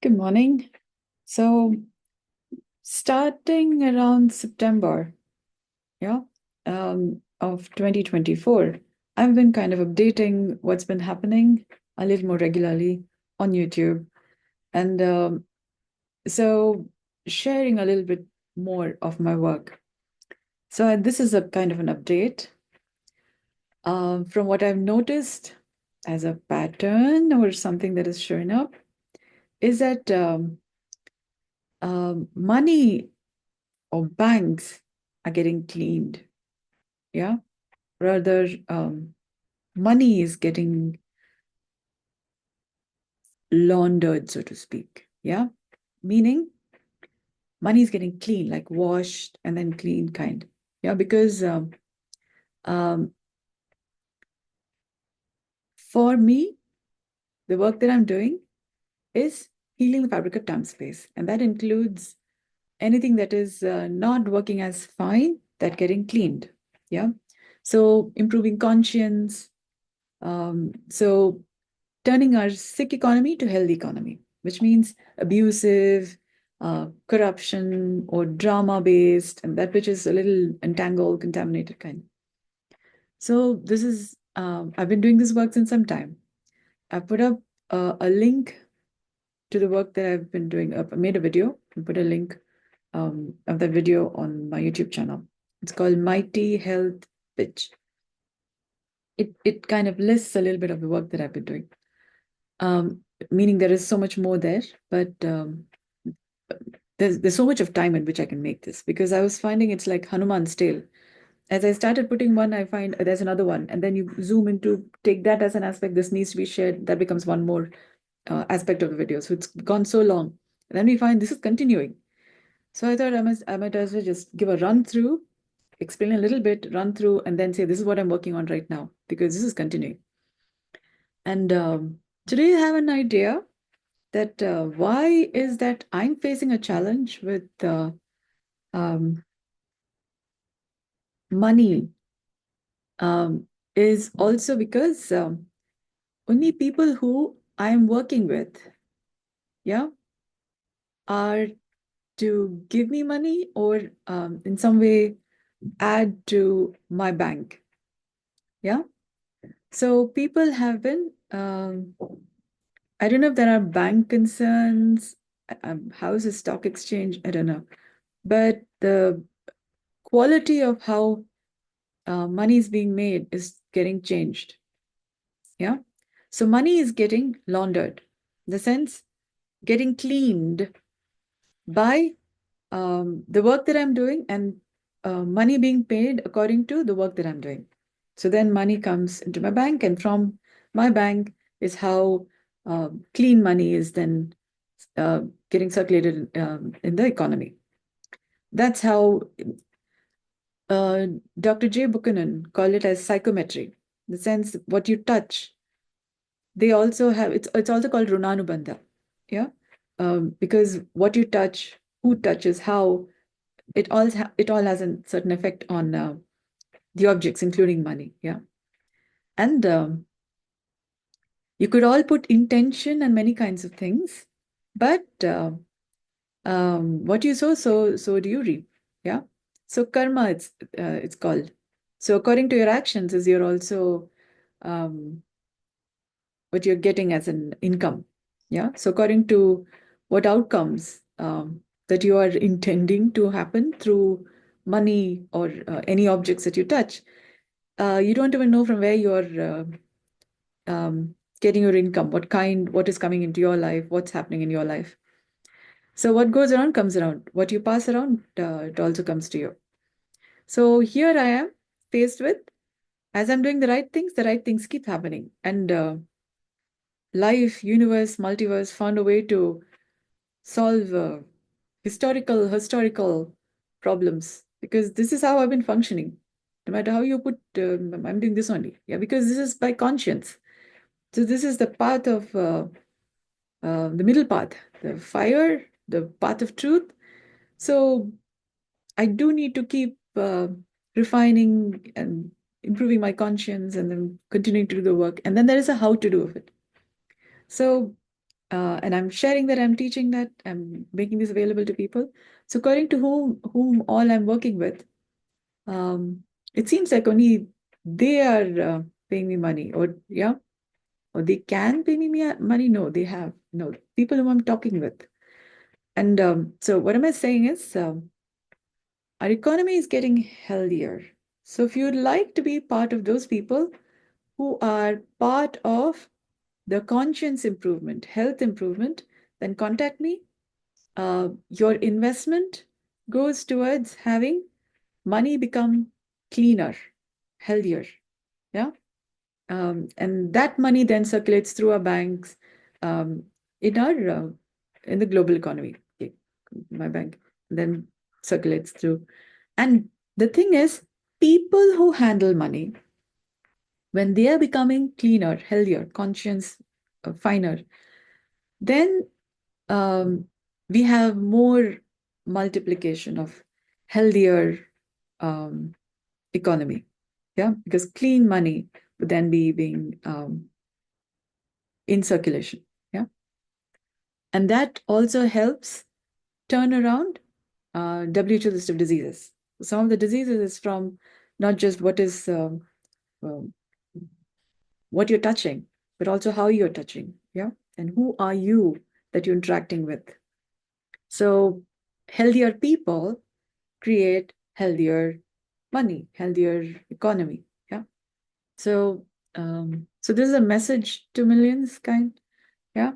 Good morning. So, starting around September, yeah, of 2024, I've been kind of updating what's been happening a little more regularly on YouTube. And so sharing a little bit more of my work. So this is a kind of an update from what I've noticed as a pattern or something that is showing up is that money or banks are getting cleaned. Yeah. Rather, money is getting laundered, so to speak. Yeah. Meaning money is getting clean, like washed and then clean kind. Yeah. Because um, for me, the work that I'm doing is healing the fabric of time space. And that includes anything that is not working as fine, that getting cleaned. Yeah. So improving conscience. So turning our sick economy to healthy economy, which means abusive, corruption, or drama-based, and that which is a little entangled, contaminated kind. So this is, I've been doing this work since some time. I put up a link to the work that I've been doing. I made a video and put a link of that video on my YouTube channel. It's called MITI Health Pitch. It kind of lists a little bit of the work that I've been doing. Meaning there is so much more there, but there's so much of time in which I can make this, because I was finding it's like Hanuman's tale. As I started putting one, I find there's another one, and then you zoom into take that as an aspect. This needs to be shared. That becomes one more aspect of the video. So it's gone so long, and then we find this is continuing. So I thought I might as well just give a run through, explain a little bit, run through, and then say this is what I'm working on right now, because this is continuing. And today I have an idea that why is that I'm facing a challenge with um, money is also because only people who I'm working with, yeah, are to give me money or in some way add to my bank. Yeah. So people have been, I don't know if there are bank concerns, how is the stock exchange? I don't know. But the quality of how money is being made is getting changed. Yeah. So money is getting laundered, in the sense, getting cleaned by the work that I'm doing and money being paid according to the work that I'm doing. So then money comes into my bank, and from my bank is how clean money is then getting circulated in the economy. That's how Dr. J. Buchanan called it as psychometry, the sense what you touch. They also have it's also called runanubandha, yeah, because what you touch, who touches, how it all has a certain effect on the objects, including money, yeah, and you could all put intention and many kinds of things, but what you sow, so do you reap, yeah. So karma, it's called. So according to your actions, is you're also um, what you're getting as an income. Yeah. So according to what outcomes that you are intending to happen through money or any objects that you touch, you don't even know from where you're getting your income, what is coming into your life, what's happening in your life. So what goes around comes around. What you pass around, it also comes to you. So here I am faced with, as I'm doing the right things keep happening. And life, universe, multiverse found a way to solve historical problems, because this is how I've been functioning. No matter how you put, I'm doing this only. Yeah, because this is by conscience. So this is the path of the middle path, the fire, the path of truth. So I do need to keep refining and improving my conscience, and then continuing to do the work. And then there is a how to do of it. So and I'm sharing that, I'm teaching that, I'm making this available to people. So according to whom all I'm working with, it seems like only they are paying me money, or or they can pay me money. No, they have no people whom I'm talking with. And so what am I saying is, our economy is getting healthier. So if you'd like to be part of those people who are part of the conscience improvement, health improvement, then contact me. Your investment goes towards having money become cleaner, healthier. Yeah. And that money then circulates through our banks, um, in our in the global economy. Okay. My bank then circulates through. And the thing is, people who handle money, when they are becoming cleaner, healthier, conscious, finer, then um, we have more multiplication of healthier um, economy. Yeah, because clean money would then be being in circulation. Yeah, and that also helps turn around WHO list of diseases. Some of the diseases is from not just um, what you're touching, but also how you're touching. Yeah, and who are you that you're interacting with. So healthier people create healthier money, healthier economy. Yeah. So so this is a message to millions, kind. Yeah.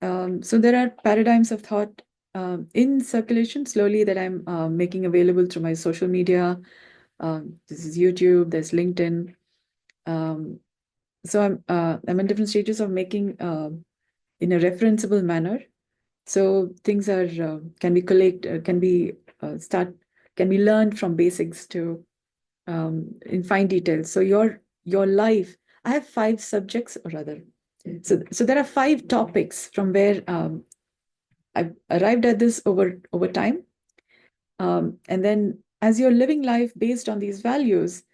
So there are paradigms of thought in circulation slowly that I'm making available through my social media. This is YouTube, there's LinkedIn. So I'm in different stages of making in a referenceable manner. So things are can be start can be learned from basics to in fine detail. So your life, I have 5 subjects, or rather, so there are 5 topics from where I've arrived at this over time. And then as you're living life based on these values,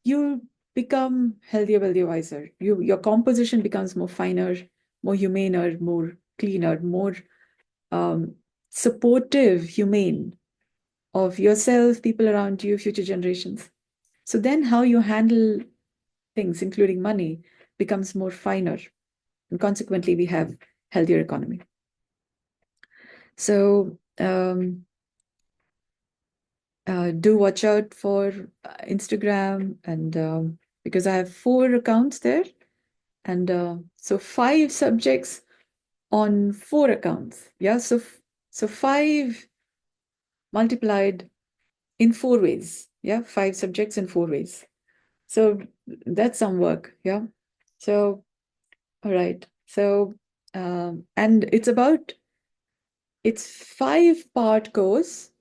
you become healthier, wealthier, wiser. Your composition becomes more finer, more humaner, more cleaner, more um, supportive, humane of yourself, people around you, future generations. So then how you handle things, including money, becomes more finer. And consequently, we have healthier economy. So do watch out for Instagram, and because I have 4 accounts there. And so 5 subjects on 4 accounts. Yeah, so 5 multiplied in 4 ways. Yeah, 5 subjects in 4 ways. So that's some work. Yeah. So all right. So and it's 5-part course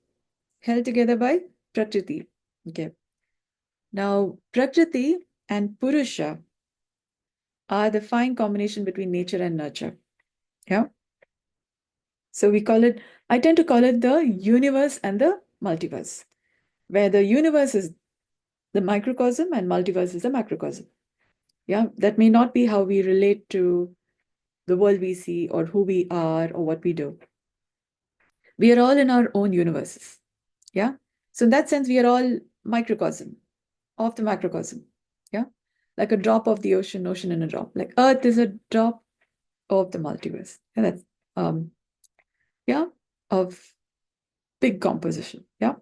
held together by Prakriti. Okay. Now Prakriti and Purusha are the fine combination between nature and nurture. Yeah. So I tend to call it the universe and the multiverse, where the universe is the microcosm and multiverse is the macrocosm. Yeah, that may not be how we relate to the world we see or who we are or what we do. We are all in our own universes. Yeah. So in that sense, we are all microcosm of the macrocosm. Yeah. Like a drop of the ocean in a drop. Like Earth is a drop of the multiverse. And that's yeah, of big composition. Yeah.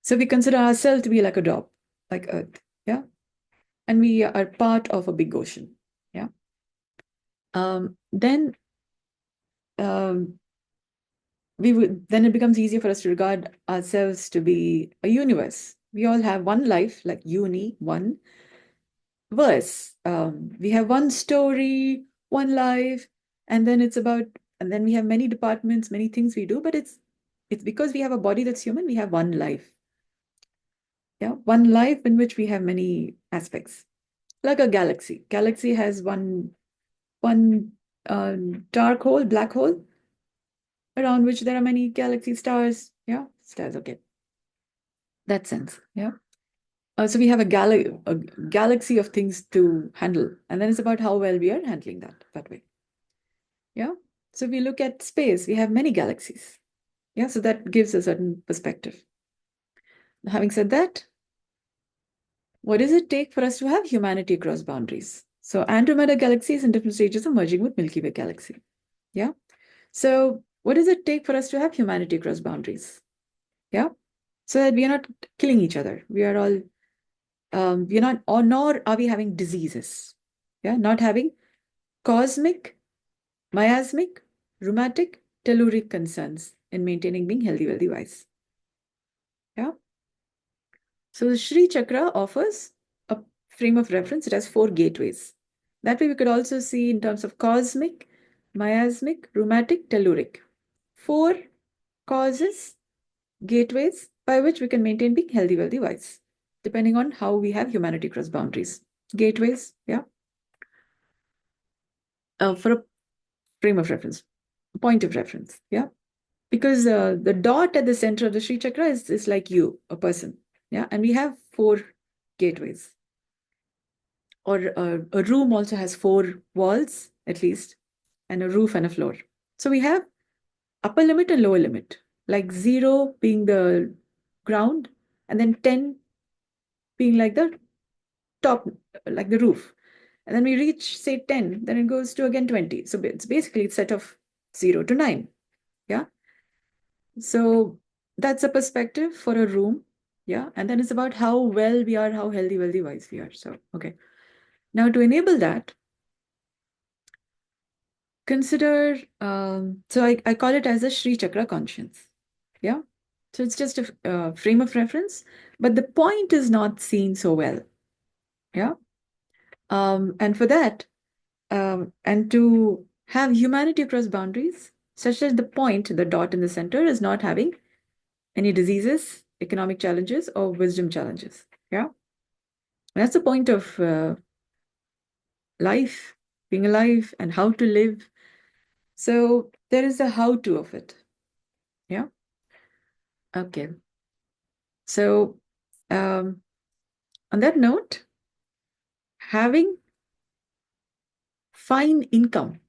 So we consider ourselves to be like a drop, like Earth. Yeah. And we are part of a big ocean. Yeah. Then then it becomes easier for us to regard ourselves to be a universe. We all have one life, like one verse. We have one story, one life, and then and then we have many departments, many things we do, but it's because we have a body that's human, we have one life. Yeah, one life in which we have many aspects. Like a galaxy. Galaxy has one dark hole, black hole, around which there are many galaxy stars. Yeah, stars, okay. That sense, yeah. So we have a galaxy of things to handle, and then it's about how well we are handling that way. Yeah. So if we look at space, we have many galaxies. Yeah, so that gives a certain perspective. Having said that, what does it take for us to have humanity across boundaries? So Andromeda Galaxy is in different stages of merging with Milky Way Galaxy. Yeah. So what does it take for us to have humanity across boundaries? Yeah. So that we are not killing each other. We are all, we are not, or nor are we having diseases. Yeah. Not having cosmic, miasmic, rheumatic, telluric concerns in maintaining being healthy, wealthy, wise. Yeah. So the Shri Chakra offers a frame of reference. It has 4 gateways. That way we could also see in terms of cosmic, miasmic, rheumatic, telluric. 4 causes, gateways by which we can maintain being healthy, wealthy, wise, depending on how we have humanity cross boundaries. Gateways, yeah. For a frame of reference, a point of reference, yeah. Because the dot at the center of the Sri Chakra is like you, a person, yeah. And we have 4 gateways. Or a room also has 4 walls at least, and a roof and a floor. So we have upper limit and lower limit, like 0 being the ground, and then 10 being like the top, like the roof. And then we reach, say, 10, then it goes to again 20. So it's basically a set of 0 to 9. Yeah. So that's a perspective for a room. Yeah. And then it's about how well we are, how healthy, wealthy, wise we are. So, okay. Now to enable that, consider, so I call it as a Sri Chakra conscience. Yeah. So it's just a frame of reference, but the point is not seen so well. Yeah. And for that, and to have humanity across boundaries, such that the point, the dot in the center, is not having any diseases, economic challenges, or wisdom challenges. Yeah. That's the point of life, being alive, and how to live. So there is a how to of it. Yeah. Okay. So on that note, having fine income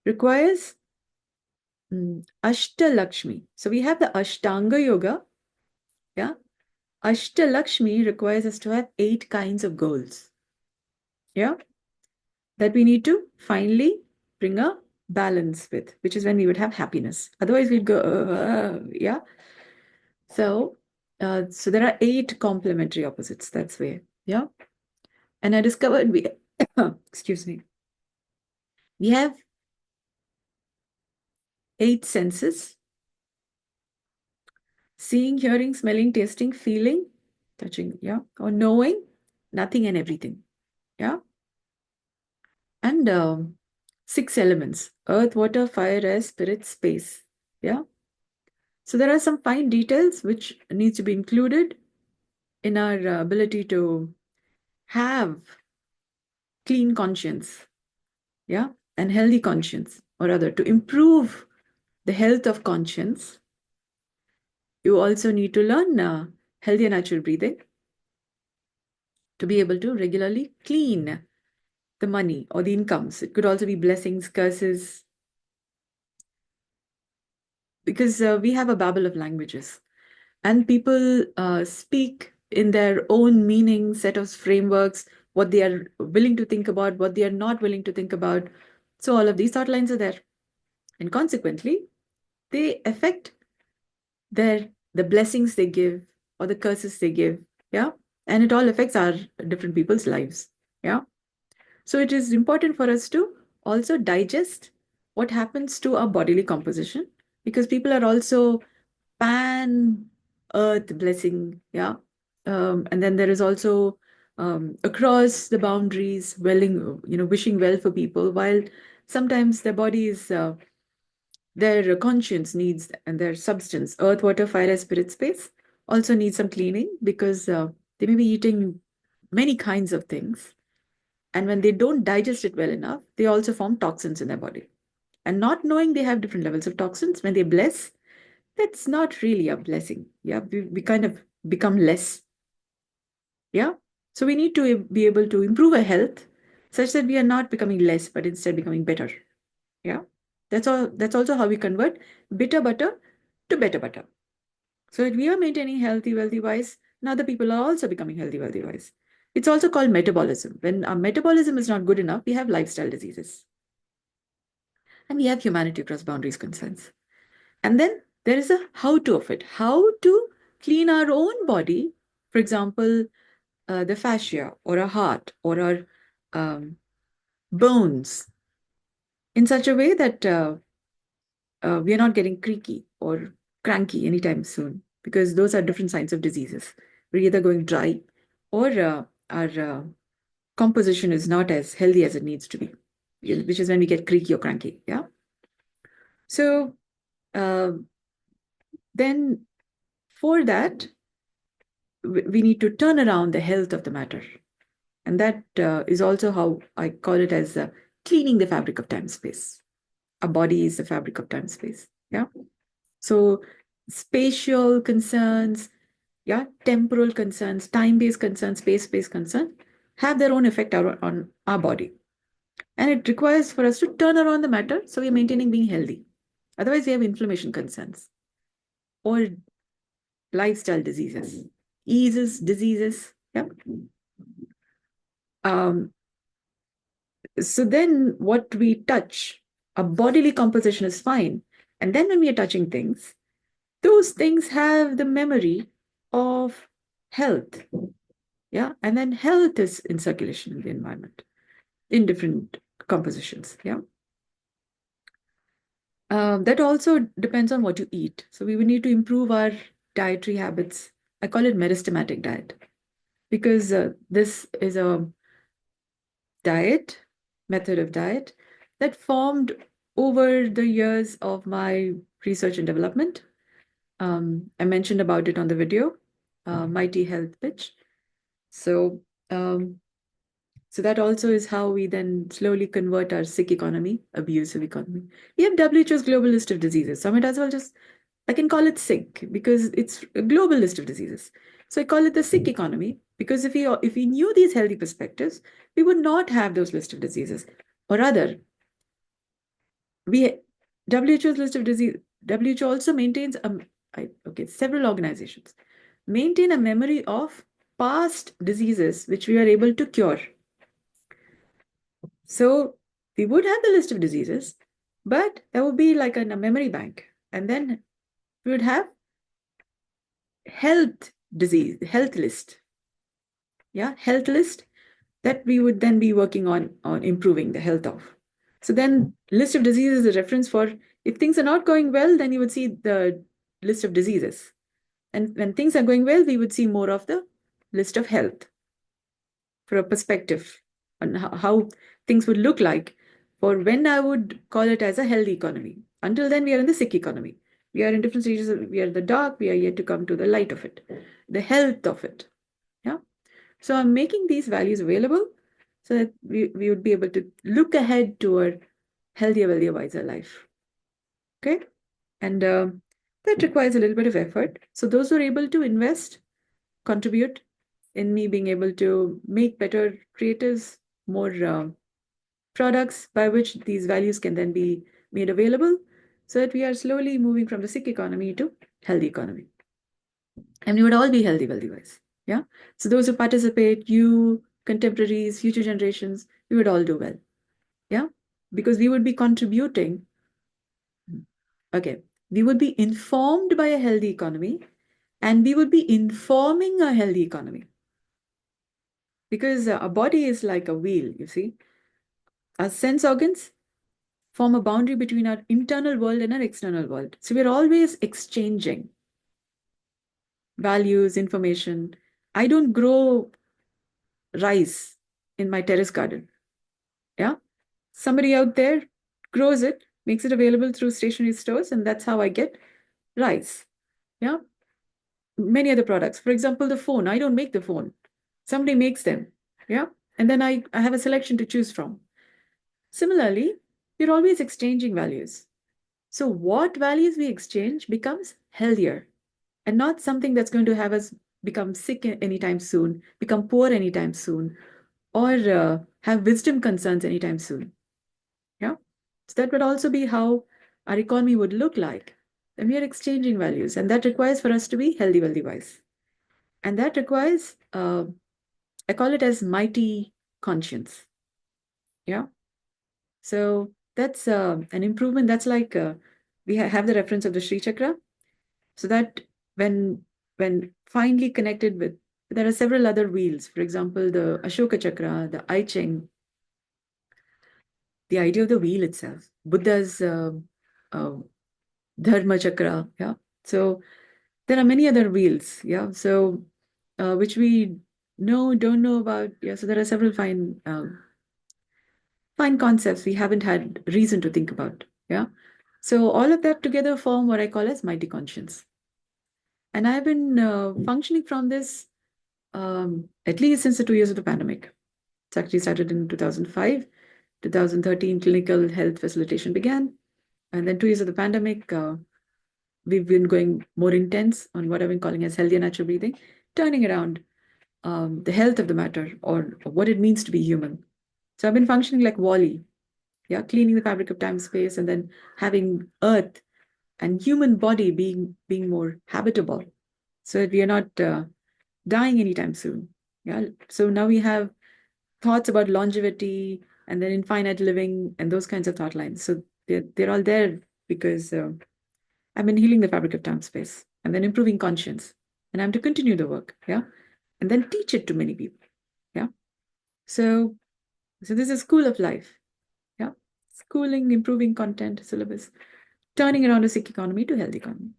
requires Ashtalakshmi. So we have the Ashtanga Yoga. Yeah. Ashtalakshmi requires us to have 8 kinds of goals. Yeah. That we need to finally bring a balance with, which is when we would have happiness. Otherwise, we'd go, yeah. So there are 8 complementary opposites. That's where, yeah. And I discovered we, excuse me, we have 8 senses: seeing, hearing, smelling, tasting, feeling, touching, yeah, or knowing, nothing and everything, yeah. And 6 elements: earth, water, fire, air, spirit, space, yeah. So there are some fine details which needs to be included in our ability to have clean conscience, yeah, and healthy conscience, or rather to improve the health of conscience. You also need to learn healthy and natural breathing to be able to regularly clean the money or the incomes. It could also be blessings, curses, because we have a babble of languages and people speak in their own meaning, set of frameworks, what they are willing to think about, what they are not willing to think about. So all of these thought lines are there. And consequently, they affect the blessings they give or the curses they give. Yeah. And it all affects our different people's lives. Yeah. So it is important for us to also digest what happens to our bodily composition, because people are also pan earth blessing. Yeah. And then there is also across the boundaries, welling, wishing well for people, while sometimes their body is, their conscience needs, and their substance, earth, water, fire, spirit, space, also needs some cleaning, because they may be eating many kinds of things. And when they don't digest it well enough, they also form toxins in their body. And not knowing they have different levels of toxins, when they bless, that's not really a blessing. Yeah, we kind of become less. Yeah. So we need to be able to improve our health such that we are not becoming less, but instead becoming better. Yeah. That's all. That's also how we convert bitter butter to better butter. So if we are maintaining healthy, wealthy wise, now the people are also becoming healthy, wealthy wise. It's also called metabolism. When our metabolism is not good enough, we have lifestyle diseases. And we have humanity across boundaries concerns. And then there is a how to of it. How to clean our own body, for example, the fascia or our heart or our bones in such a way that we are not getting creaky or cranky anytime soon, because those are different signs of diseases. We're either going dry or our composition is not as healthy as it needs to be, which is when we get creaky or cranky. Yeah. So uh, then for that, we need to turn around the health of the matter. And that is also how I call it as cleaning the fabric of time space. A body is the fabric of time space. Yeah. So spatial concerns, yeah, temporal concerns, time-based concerns, space-based concerns have their own effect on our body. And it requires for us to turn around the matter so we're maintaining being healthy. Otherwise, we have inflammation concerns or lifestyle diseases, diseases. Yeah. Um, so then what we touch, a bodily composition is fine. And then when we are touching things, those things have the memory of health. Yeah. And then health is in circulation in the environment in different compositions. Yeah. That also depends on what you eat. So we would need to improve our dietary habits. I call it meristematic diet because this is a method of diet that formed over the years of my research and development. I mentioned about it on the video, Mighty Health Pitch. So, so that also is how we then slowly convert our sick economy, abusive economy. We have WHO's global list of diseases. So I might as well just, I can call it sick because it's a global list of diseases. So I call it the sick economy because if we knew these healthy perspectives, we would not have those list of diseases. Or rather, we WHO's list of disease. WHO also maintains several organizations maintain a memory of past diseases which we are able to cure. So we would have the list of diseases, but there would be like a memory bank, and then we would have health list. Yeah, health list that we would then be working on improving the health of. So then list of diseases is a reference for if things are not going well, then you would see the list of diseases. And when things are going well, we would see more of the list of health for a perspective on how things would look like for when I would call it as a healthy economy. Until then, we are in the sick economy. We are in different stages. We are in the dark. We are yet to come to the light of it, the health of it. Yeah. So I'm making these values available so that we would be able to look ahead to a healthier, wealthier, wiser life. Okay. And that requires a little bit of effort. So those who are able to invest, contribute in me being able to make better creatives, more products by which these values can then be made available so that we are slowly moving from the sick economy to healthy economy. And we would all be healthy, wealthy wise. Yeah. So those who participate, you, contemporaries, future generations, we would all do well. Yeah. Because we would be contributing. Okay. We would be informed by a healthy economy and we would be informing a healthy economy. Because a body is like a wheel, you see. Our sense organs form a boundary between our internal world and our external world. So we're always exchanging values, information. I don't grow rice in my terrace garden. Yeah. Somebody out there grows it, makes it available through stationery stores, and that's how I get rice. Yeah. Many other products. For example, the phone. I don't make the phone. Somebody makes them. Yeah. And then I have a selection to choose from. Similarly, we're always exchanging values. So what values we exchange becomes healthier and not something that's going to have us become sick anytime soon, become poor anytime soon, or have wisdom concerns anytime soon. Yeah. So that would also be how our economy would look like. And we are exchanging values, and that requires for us to be healthy, wealthy, wise. And that requires, I call it as MITI Conscience. Yeah. So that's an improvement. That's like we have the reference of the Sri Chakra. So that when finely connected with, there are several other wheels. For example, the Ashoka Chakra, the I Ching, the idea of the wheel itself, Buddha's uh, Dharma Chakra. Yeah. So there are many other wheels. Yeah. So which we don't know about. Yeah. So there are several fine concepts we haven't had reason to think about. Yeah. So all of that together form what I call as mighty conscience. And I've been functioning from this at least since the 2 years of the pandemic. It's actually started in 2005, 2013, clinical health facilitation began. And then 2 years of the pandemic, we've been going more intense on what I've been calling as healthy and natural breathing, turning around the health of the matter or what it means to be human. So I've been functioning like Wally, yeah, cleaning the fabric of time space and then having earth and human body being more habitable so that we are not dying anytime soon. Yeah. So now we have thoughts about longevity and then infinite living and those kinds of thought lines. So they're all there because I've been healing the fabric of time space and then improving conscience. And I'm to continue the work. Yeah. And then teach it to many people. Yeah. So this is school of life. Yeah. Schooling, improving content, syllabus, turning around a sick economy to healthy economy.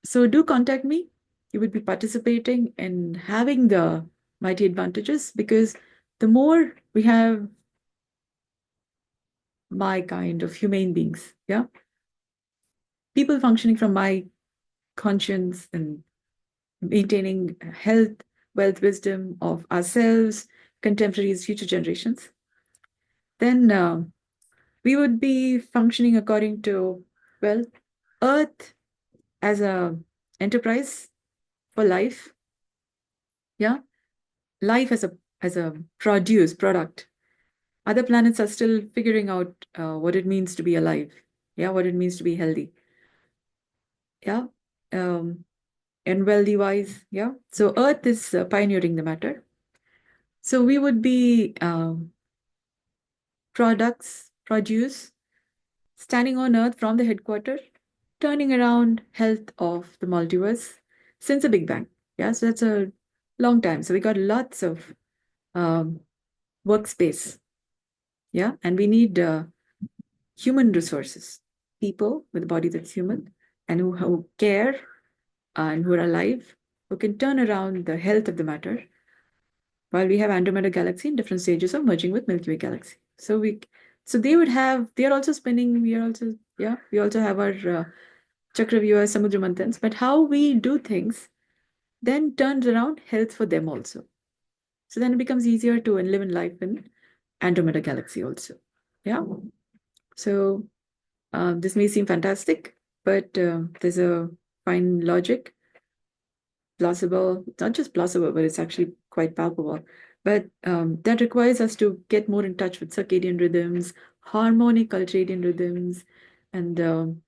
So do contact me. You would be participating and having the mighty advantages because the more we have my kind of humane beings, yeah, people functioning from my conscience and maintaining health, wealth, wisdom of ourselves, contemporaries, future generations, then we would be functioning according to, well, Earth as a enterprise for life, yeah, life as a product. Other planets are still figuring out what it means to be alive, yeah, what it means to be healthy, yeah, and wealthy wise, yeah. So Earth is pioneering the matter. So we would be produce, standing on Earth from the headquarters, turning around health of the multiverse since the Big Bang. Yeah, so that's a long time. So we got lots of um, workspace. Yeah, and we need human resources, people with a body that's human and who care and who are alive, who can turn around the health of the matter while we have Andromeda Galaxy in different stages of merging with Milky Way Galaxy. So they would have, they are also spinning, we are also, yeah, we also have our chakra viewers, samudra manthans, but how we do things then turns around health for them also. So then it becomes easier to live in life in Andromeda Galaxy also. Yeah. So this may seem fantastic, but there's a fine logic, plausible, not just plausible, but it's actually quite palpable. But that requires us to get more in touch with circadian rhythms, harmonic ultradian rhythms, and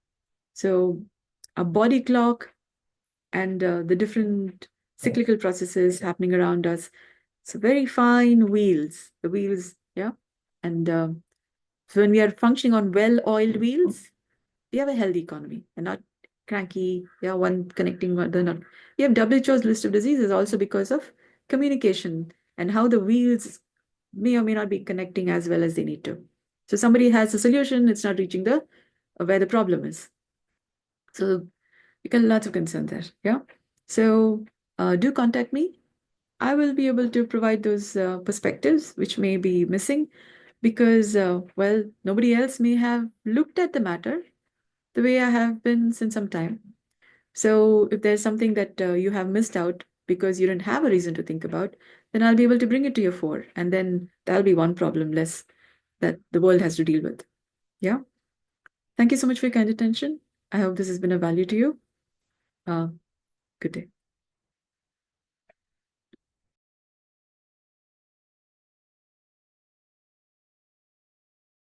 so a body clock and the different cyclical processes happening around us. So very fine wheels, the wheels, yeah. And so when we are functioning on well-oiled wheels, we have a healthy economy and not cranky, yeah, one connecting one another. We have WHO's list of diseases also because of communication and how the wheels may or may not be connecting as well as they need to. So somebody has a solution, it's not reaching the where the problem is. So you can lots of concern there, yeah. So do contact me. I will be able to provide those perspectives which may be missing because, well, nobody else may have looked at the matter the way I have been since some time. So if there's something that you have missed out because you didn't have a reason to think about, then I'll be able to bring it to your fore. And then that'll be one problem less that the world has to deal with. Yeah. Thank you so much for your kind attention. I hope this has been of value to you. Uh, good day.